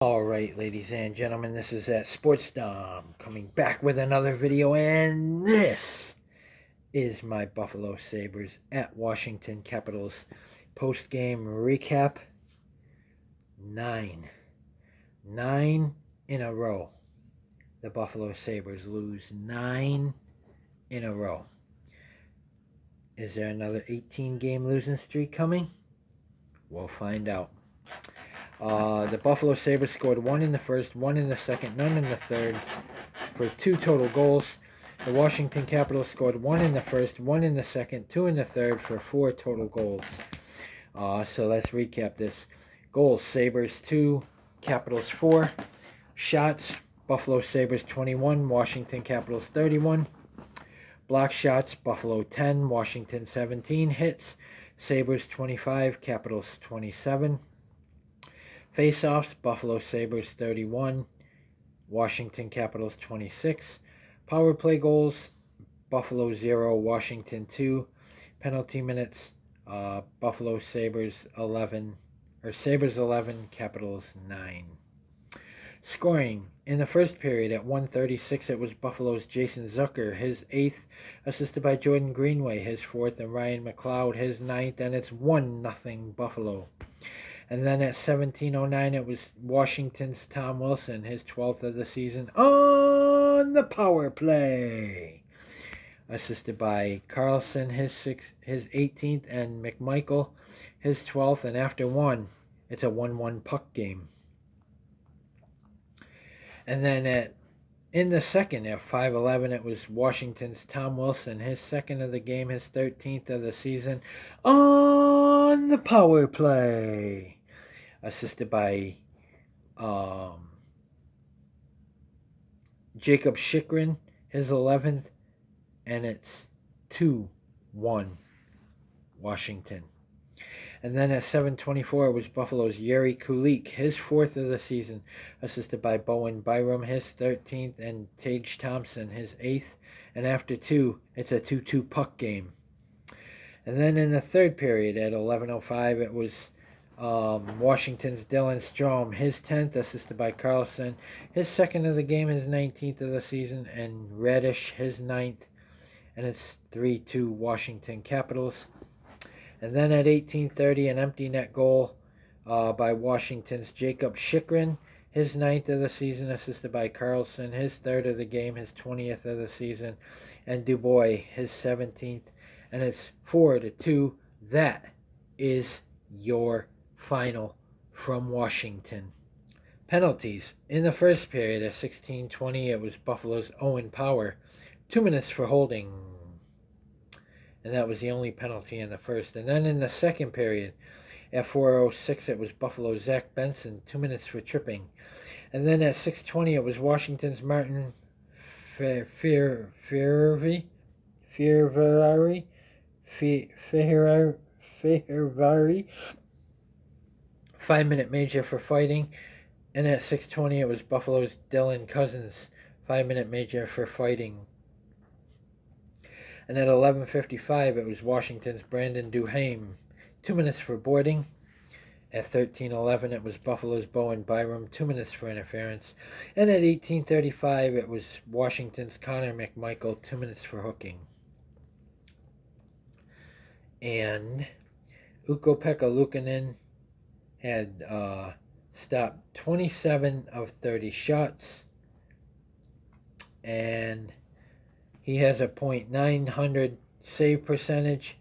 All right, ladies and gentlemen, this is at Sports Dom coming back with another video, and this is my Buffalo Sabres at Washington Capitals post-game recap. Nine in a row. The Buffalo Sabres lose 9 in a row. Is there another 18-game losing streak coming? We'll find out. The Buffalo Sabres scored 1 in the first, 1 in the second, none in the third for 2 total goals. The Washington Capitals scored 1 in the first, 1 in the second, 2 in the third for 4 total goals. So let's recap this. Goals, Sabres 2, Capitals 4. Shots, Buffalo Sabres 21, Washington Capitals 31. Block shots, Buffalo 10, Washington 17. Hits, Sabres 25, Capitals 27. Face-offs, Buffalo Sabres 31, Washington Capitals 26. Power play goals, Buffalo 0, Washington 2. Penalty minutes, Buffalo Sabres 11, Sabres 11, Capitals 9. Scoring, in the first period at 1:36, it was Buffalo's Jason Zucker, his 8th, assisted by Jordan Greenway, his 4th, and Ryan McLeod, his 9th, and it's 1-0 Buffalo. And then at 17:09, it was Washington's Tom Wilson, his 12th of the season, on the power play. Assisted by Carlson, his 18th, and McMichael, his 12th. And after one, it's a 1-1 puck game. And then in the second, at 5:11, it was Washington's Tom Wilson, his 2nd of the game, his 13th of the season, on the power play. Assisted by Jacob Chychrun, his 11th, and it's 2-1 Washington. And then at 7:24, it was Buffalo's Yuri Kulik, his 4th of the season, assisted by Bowen Byram, his 13th, and Tage Thompson, his 8th. And after 2, it's a 2-2 puck game. And then in the third period at 11:05, it was Washington's Dylan Strome, his 10th, assisted by Carlson, his 2nd of the game, his 19th of the season, and Reddish, his 9th. And it's 3-2 Washington Capitals. And then at 18:30, an empty net goal by Washington's Jacob Chychrun, his 9th of the season, assisted by Carlson, his 3rd of the game, his 20th of the season, and Dubois, his 17th. And it's 4-2. That is your final from Washington. Penalties. In the first period at 16:20, it was Buffalo's Owen Power, 2 minutes for holding. And that was the only penalty in the first. And then in the second period, at 4:06, it was Buffalo's Zach Benson, 2 minutes for tripping. And then at 6:20, it was Washington's Martin Fiervari, 5-minute major for fighting. And at 6:20, it was Buffalo's Dylan Cousins, 5-minute major for fighting. And at 11:55, it was Washington's Brandon Duhaime, 2 minutes for boarding. At 13:11, it was Buffalo's Bowen Byram, 2 minutes for interference. And at 18:35, it was Washington's Connor McMichael, 2 minutes for hooking. And Ukko-Pekka Luukkonen had stopped 27 of 30 shots. And he has a .900 save percentage,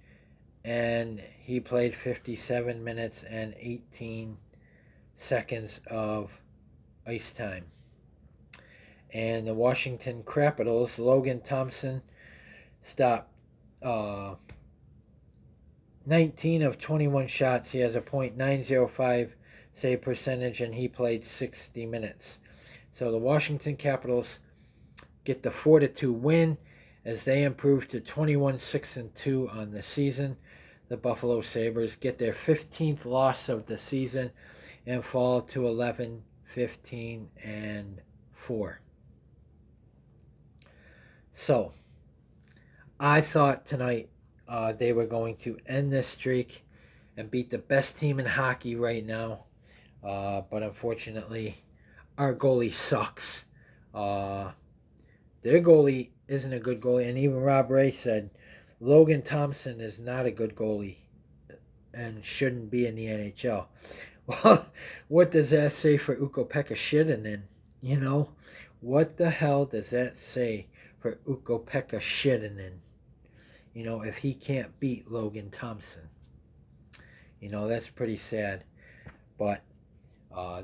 and he played 57 minutes and 18 seconds of ice time. And the Washington Capitals, Logan Thompson, stopped 19 of 21 shots. He has a .905 save percentage, and he played 60 minutes. So the Washington Capitals get the 4-2 win as they improve to 21-6-2 on the season. The Buffalo Sabres get their 15th loss of the season and fall to 11-15-4. So I thought tonight they were going to end this streak and beat the best team in hockey right now. But unfortunately, our goalie sucks. Their goalie isn't a good goalie, and even Rob Ray said Logan Thompson is not a good goalie and shouldn't be in the NHL. Well, what does that say for Ukko-Pekka Shitinen? You know, what the hell does that say for Ukko-Pekka Shitinen? You know, if he can't beat Logan Thompson. You know, that's pretty sad. But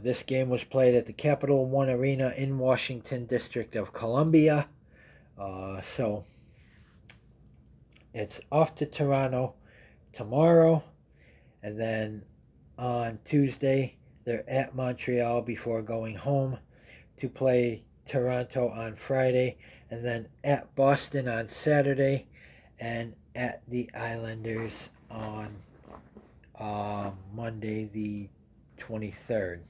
this game was played at the Capital One Arena in Washington, District of Columbia. So it's off to Toronto tomorrow. And then on Tuesday, they're at Montreal before going home to play Toronto on Friday. And then at Boston on Saturday. And at the Islanders on Monday the 23rd.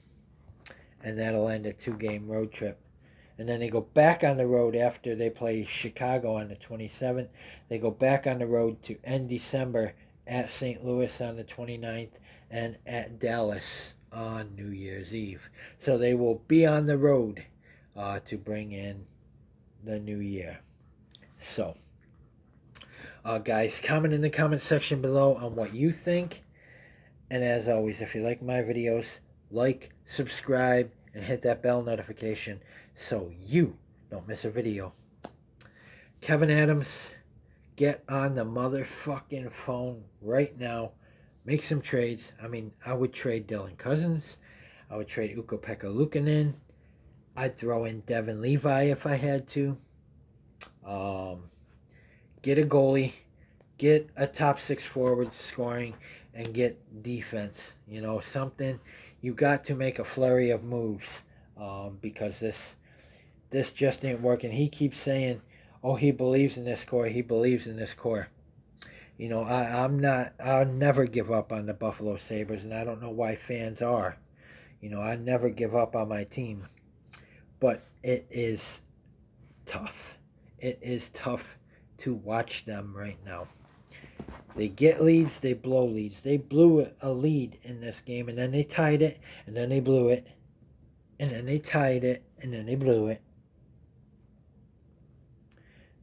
And that'll end a 2-game road trip. And then they go back on the road after they play Chicago on the 27th. They go back on the road to end December at St. Louis on the 29th and at Dallas on New Year's Eve. So they will be on the road to bring in the new year. So, guys, comment in the comment section below on what you think. And as always, if you like my videos, like, subscribe, and hit that bell notification so you don't miss a video. Kevin Adams, get on the motherfucking phone right now. Make some trades. I mean, I would trade Dylan Cousins. I would trade Ukko-Pekka Luukkonen. I'd throw in Devin Levi if I had to. Get a goalie. Get a top 6 forward scoring. And get defense. You know, something. You got to make a flurry of moves. Because this just ain't working. He keeps saying, oh, he believes in this core. He believes in this core. You know, I'll never give up on the Buffalo Sabres, and I don't know why fans are. You know, I never give up on my team. But it is tough. It is tough to watch them right now. They get leads, they blow leads. They blew a lead in this game, and then they tied it, and then they blew it. And then they tied it, and then they blew it.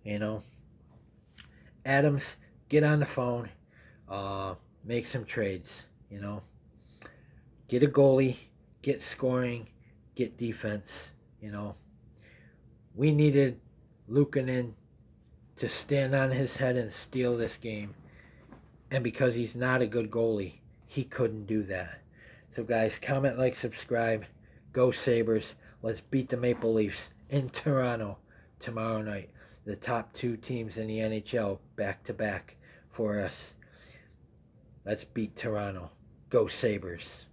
You know, Adams, get on the phone, make some trades, you know. Get a goalie, get scoring, get defense, you know. We needed Luukkonen to stand on his head and steal this game. And because he's not a good goalie, he couldn't do that. So guys, comment, like, subscribe. Go Sabres. Let's beat the Maple Leafs in Toronto tomorrow night. The top 2 teams in the NHL back-to-back for us. Let's beat Toronto. Go Sabres.